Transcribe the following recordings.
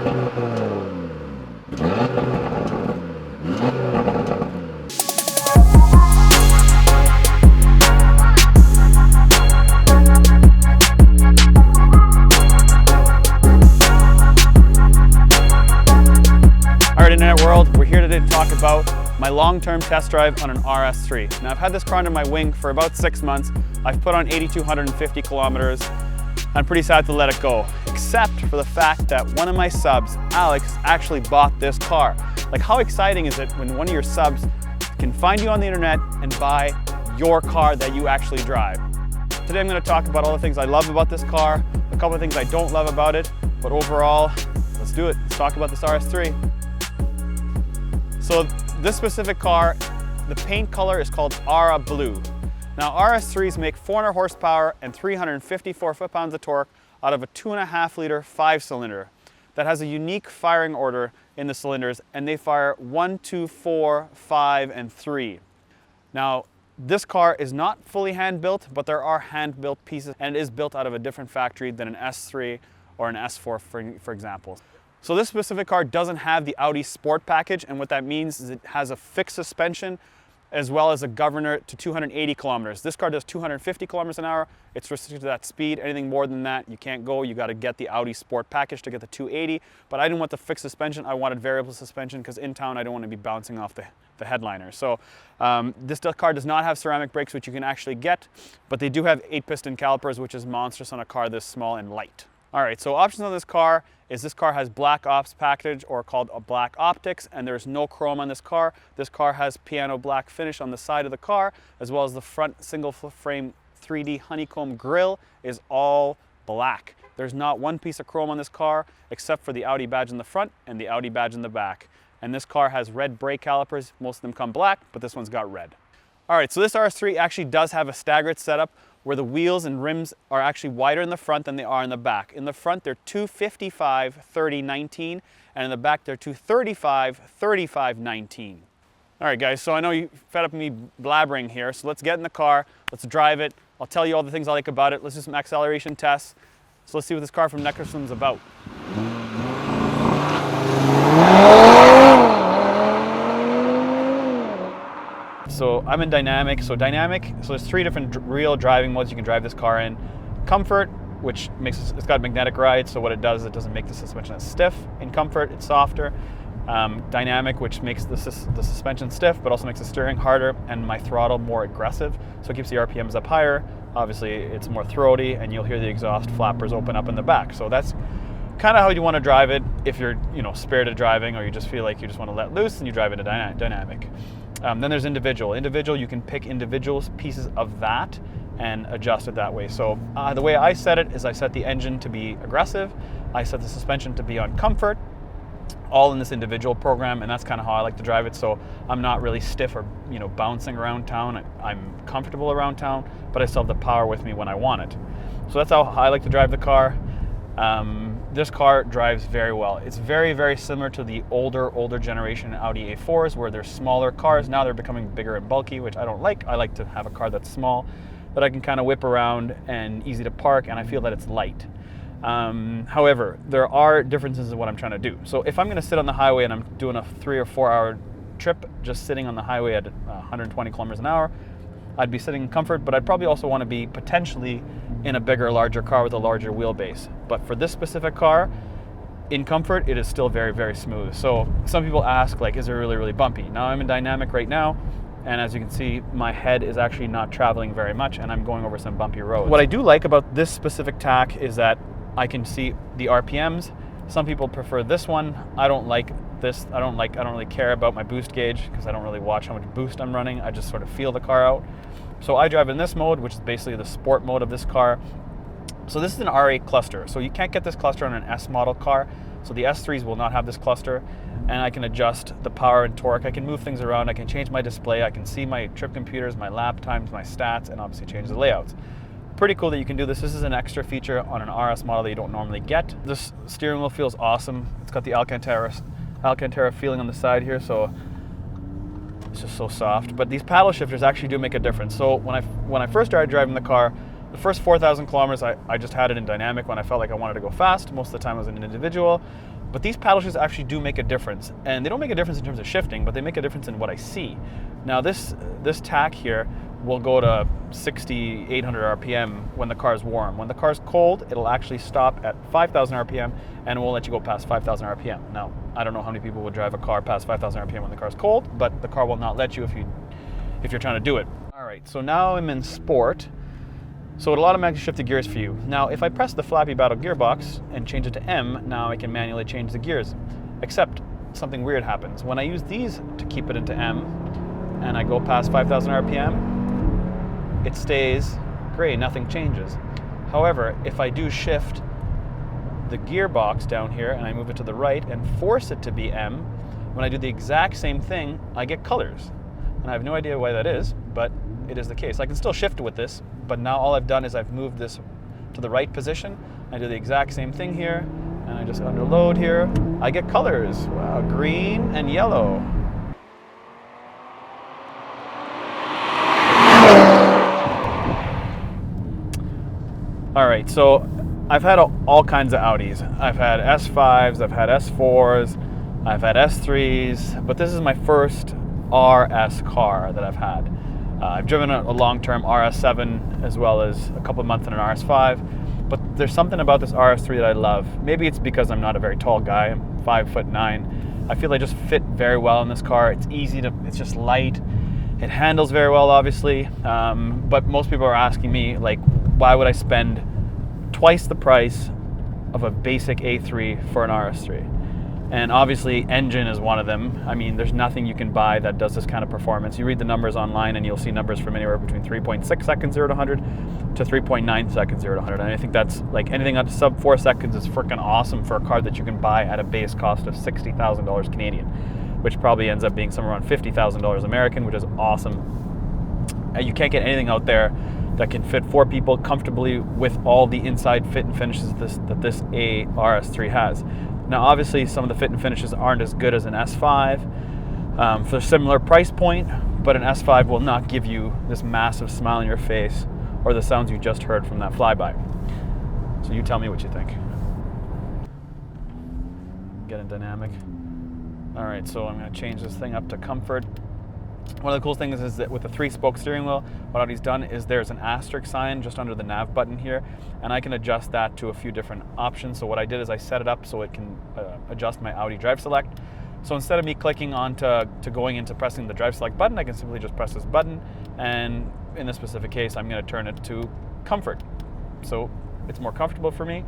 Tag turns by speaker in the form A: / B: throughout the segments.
A: Alright, Internet world, we're here today to talk about my long-term test drive on an RS3. Now, I've had this car under my wing for about 6 months. I've put on 8,250 kilometers. I'm pretty sad to let it go, except for the fact that one of my subs, Alex, actually bought this car. Like, how exciting is it when one of your subs can find you on the internet and buy your car that you actually drive? Today I'm going to talk about all the things I love about this car, a couple of things I don't love about it, but overall, let's do it. Let's talk about this RS3. So this specific car, the paint color is called Aura Blue. Now, RS3s make 400 horsepower and 354 foot-pounds of torque out of a 2.5 liter 5-cylinder that has a unique firing order in the cylinders, and they fire 1, 2, 4, 5, and 3. Now, this car is not fully hand-built, but there are hand-built pieces, and it is built out of a different factory than an S3 or an S4, for example. So this specific car doesn't have the Audi Sport package, and what that means is it has a fixed suspension as well as a governor to 280 kilometers. This car does 250 kilometers an hour. It's restricted to that speed. Anything more than that, you can't go. You got to get the Audi Sport package to get the 280. But I didn't want the fixed suspension. I wanted variable suspension because in town I don't want to be bouncing off the headliner. So this car does not have ceramic brakes, which you can actually get, but they do have 8-piston calipers, which is monstrous on a car this small and light. All right, so options on this car is this car has black ops package, or called a black optics, and there's no chrome on this car. This car has piano black finish on the side of the car, as well as the front single frame 3D honeycomb grille is all black. There's not one piece of chrome on this car except for the Audi badge in the front and the Audi badge in the back. And this car has red brake calipers. Most of them come black, but this one's got red. All right, so this RS3 actually does have a staggered setup where the wheels and rims are actually wider in the front than they are in the back. In the front, they're 255, 30, 19, and in the back, they're 235, 35, 19. All right, guys, so I know you're fed up with me blabbering here, so let's get in the car, let's drive it. I'll tell you all the things I like about it. Let's do some acceleration tests. So let's see what this car from Neckerson's about. So I'm in dynamic. So there's 3 different real driving modes you can drive this car in. Comfort, which makes it's got magnetic ride, so what it does is it doesn't make the suspension as stiff. In comfort, it's softer. Dynamic, which makes the suspension stiff, but also makes the steering harder and my throttle more aggressive. So it keeps the RPMs up higher. Obviously, it's more throaty, and you'll hear the exhaust flappers open up in the back. So that's kind of how you want to drive it if you're, spirited driving, or you just feel like you just want to let loose and you drive it in dynamic. Then there's individual. Individual, you can pick individual pieces of that and adjust it that way. So the way I set it is I set the engine to be aggressive, I set the suspension to be on comfort, all in this individual program, and that's kind of how I like to drive it. So I'm not really stiff or bouncing around town. I'm comfortable around town, but I still have the power with me when I want it. So that's how I like to drive the car. This car drives very well. It's very, very similar to the older generation Audi A4s, where they're smaller cars. Now they're becoming bigger and bulky, which I don't like. I like to have a car that's small, that I can kind of whip around and easy to park, and I feel that it's light. However, there are differences in what I'm trying to do. So if I'm going to sit on the highway and I'm doing a 3 or 4 hour trip, just sitting on the highway at 120 kilometers an hour, I'd be sitting in comfort, but I'd probably also want to be potentially in a bigger, larger car with a larger wheelbase. But for this specific car, in comfort, it is still very, very smooth. So some people ask, like, is it really, really bumpy? Now I'm in dynamic right now, and as you can see, my head is actually not traveling very much, and I'm going over some bumpy roads. What I do like about this specific tack is that I can see the RPMs. Some people prefer this one. I don't like this. I don't really care about my boost gauge because I don't really watch how much boost I'm running. I just sort of feel the car out. So I drive in this mode, which is basically the sport mode of this car. So this is an R8 cluster. So you can't get this cluster on an S model car. So the S3s will not have this cluster, and I can adjust the power and torque. I can move things around. I can change my display. I can see my trip computers, my lap times, my stats, and obviously change the layouts. Pretty cool that you can do this. This is an extra feature on an RS model that you don't normally get. This steering wheel feels awesome. It's got the Alcantara feeling on the side here, so it's just so soft. But these paddle shifters actually do make a difference. So when I first started driving the car, The first 4,000 kilometers, I just had it in dynamic when I felt like I wanted to go fast. Most of the time I was an individual. But these paddle shifts actually do make a difference. And they don't make a difference in terms of shifting, but they make a difference in what I see. Now this tack here will go to 800 RPM when the car is warm. When the car is cold, it'll actually stop at 5,000 RPM and it won't let you go past 5,000 RPM. Now, I don't know how many people would drive a car past 5,000 RPM when the car is cold, but the car will not let you if you're trying to do it. All right, so now I'm in sport. So it automatically shift the gears for you. Now, if I press the Flappy Battle gearbox and change it to M, now I can manually change the gears. Except something weird happens. When I use these to keep it into M, and I go past 5,000 RPM, it stays gray, nothing changes. However, if I do shift the gearbox down here and I move it to the right and force it to be M, when I do the exact same thing, I get colors. And I have no idea why that is, but it is the case. I can still shift with this, but now all I've done is I've moved this to the right position. I do the exact same thing here, and I just underload here. I get colors, wow, green and yellow. All right, so I've had all kinds of Audis. I've had S5s, I've had S4s, I've had S3s, but this is my first RS car that I've had. I've driven a long-term RS7 as well as a couple of months in an RS5, but there's something about this RS3 that I love. Maybe it's because I'm not a very tall guy, I'm 5'9". I feel I just fit very well in this car. It's easy to, it's just light. It handles very well, obviously, but most people are asking me, like, why would I spend twice the price of a basic A3 for an RS3? And obviously engine is one of them. I mean, there's nothing you can buy that does this kind of performance. You read the numbers online and you'll see numbers from anywhere between 3.6 seconds 0 to 100 to 3.9 seconds 0 to 100. And I think that's, like, anything up to sub 4 seconds is freaking awesome for a car that you can buy at a base cost of $60,000 Canadian, which probably ends up being somewhere around $50,000 American, which is awesome. You can't get anything out there that can fit 4 people comfortably with all the inside fit and finishes that this RS3 has. Now, obviously, some of the fit and finishes aren't as good as an S5 for a similar price point, but an S5 will not give you this massive smile on your face or the sounds you just heard from that flyby. So you tell me what you think. Get in dynamic. All right, so I'm going to change this thing up to comfort. One of the cool things is that with the 3-spoke steering wheel, what Audi's done is there's an asterisk sign just under the nav button here, and I can adjust that to a few different options. So what I did is I set it up so it can adjust my Audi Drive Select. So instead of me clicking on to going into pressing the Drive Select button, I can simply just press this button, and in this specific case, I'm going to turn it to comfort. So it's more comfortable for me.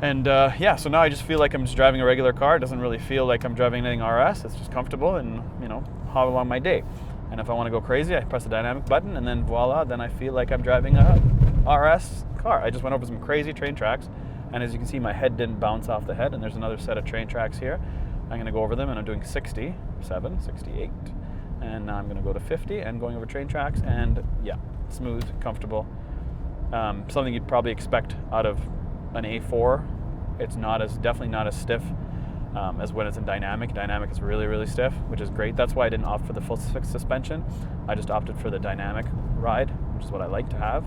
A: And yeah, so now I just feel like I'm just driving a regular car. It doesn't really feel like I'm driving anything RS. It's just comfortable and, you know, haul along my day. And if I want to go crazy, I press the dynamic button and then voila, then I feel like I'm driving a RS car. I just went over some crazy train tracks, and as you can see, my head didn't bounce off the head, and there's another set of train tracks here. I'm going to go over them, and I'm doing 67, 68, and now I'm going to go to 50 and going over train tracks, and yeah, smooth, comfortable. Something you'd probably expect out of an A4. It's definitely not as stiff as when it's in dynamic. Dynamic is really, really stiff, which is great. That's why I didn't opt for the full suspension. I just opted for the dynamic ride, which is what I like to have.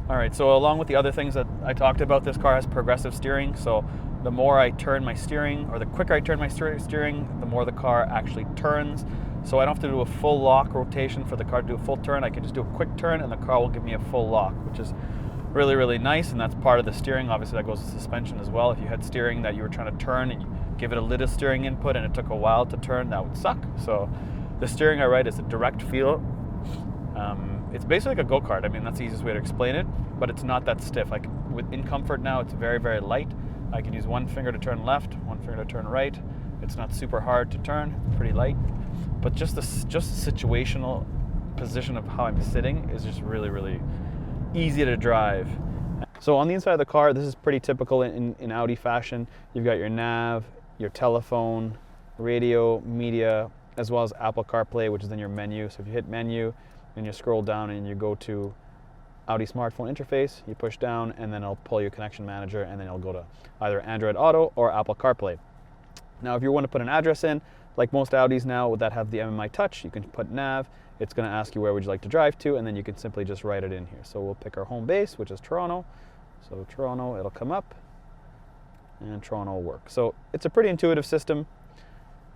A: All right, so along with the other things that I talked about, this car has progressive steering. So the more I turn my steering, or the quicker I turn my steering, the more the car actually turns. So I don't have to do a full lock rotation for the car to do a full turn. I can just do a quick turn and the car will give me a full lock, which is really, really nice, and that's part of the steering. Obviously, that goes to suspension as well. If you had steering that you were trying to turn and you give it a little steering input and it took a while to turn, that would suck. So the steering I ride is a direct feel. It's basically like a go-kart. I mean, that's the easiest way to explain it, but it's not that stiff. Like in comfort now, it's very, very light. I can use one finger to turn left, one finger to turn right. It's not super hard to turn, pretty light. But just the situational position of how I'm sitting is just really, really easy to drive. So on the inside of the car, this is pretty typical in Audi fashion. You've got your nav, your telephone, radio, media, as well as Apple CarPlay, which is in your menu. So if you hit menu and you scroll down and you go to Audi smartphone interface, you push down and then it'll pull your connection manager and then it'll go to either Android Auto or Apple CarPlay. Now if you want to put an address in, Like most Audis now that have the MMI Touch, you can put nav. It's going to ask you where would you like to drive to, and then you can simply just write it in here. So we'll pick our home base, which is Toronto. So Toronto, it'll come up, and Toronto will work. So it's a pretty intuitive system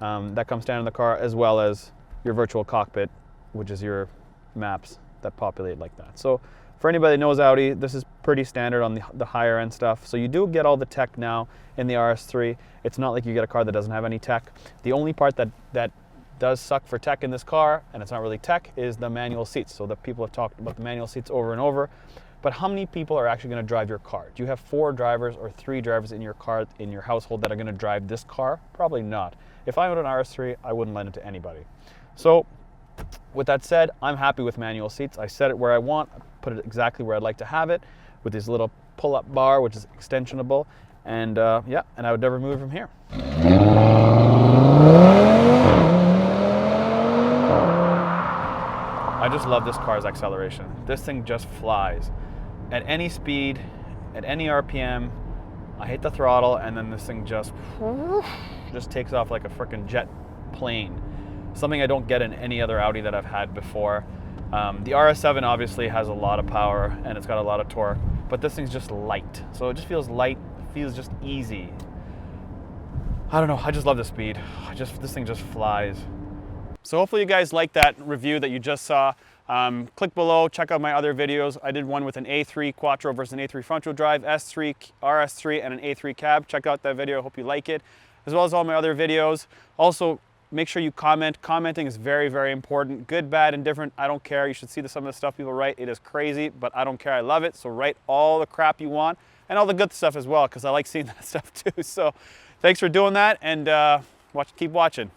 A: that comes down in the car, as well as your virtual cockpit, which is your maps that populate like that. So for anybody that knows Audi, this is pretty standard on the higher end stuff. So you do get all the tech now in the RS3. It's not like you get a car that doesn't have any tech. The only part that does suck for tech in this car, and it's not really tech, is the manual seats. So the people have talked about the manual seats over and over. But how many people are actually going to drive your car? Do you have 4 drivers or 3 drivers in your car, in your household, that are going to drive this car? Probably not. If I owned an RS3, I wouldn't lend it to anybody. So with that said, I'm happy with manual seats. I set it where I want, I put it exactly where I'd like to have it, with this little pull-up bar, which is extensionable, and yeah, and I would never move from here. I just love this car's acceleration. This thing just flies. At any speed, at any RPM, I hit the throttle, and then this thing just takes off like a freaking jet plane. Something I don't get in any other Audi that I've had before. The RS7 obviously has a lot of power, and it's got a lot of torque, but this thing's just light. So it just feels light, feels just easy. I don't know, I just love the speed. This thing just flies. So hopefully you guys liked that review that you just saw. Click below, check out my other videos. I did one with an A3 Quattro versus an A3 front wheel drive, S3, RS3, and an A3 cab. Check out that video, I hope you like it, as well as all my other videos. Also, make sure you comment. Commenting is very, very important. Good, bad, indifferent, I don't care. You should see some of the stuff people write. It is crazy, but I don't care, I love it. So write all the crap you want, and all the good stuff as well, because I like seeing that stuff too. So thanks for doing that, and keep watching.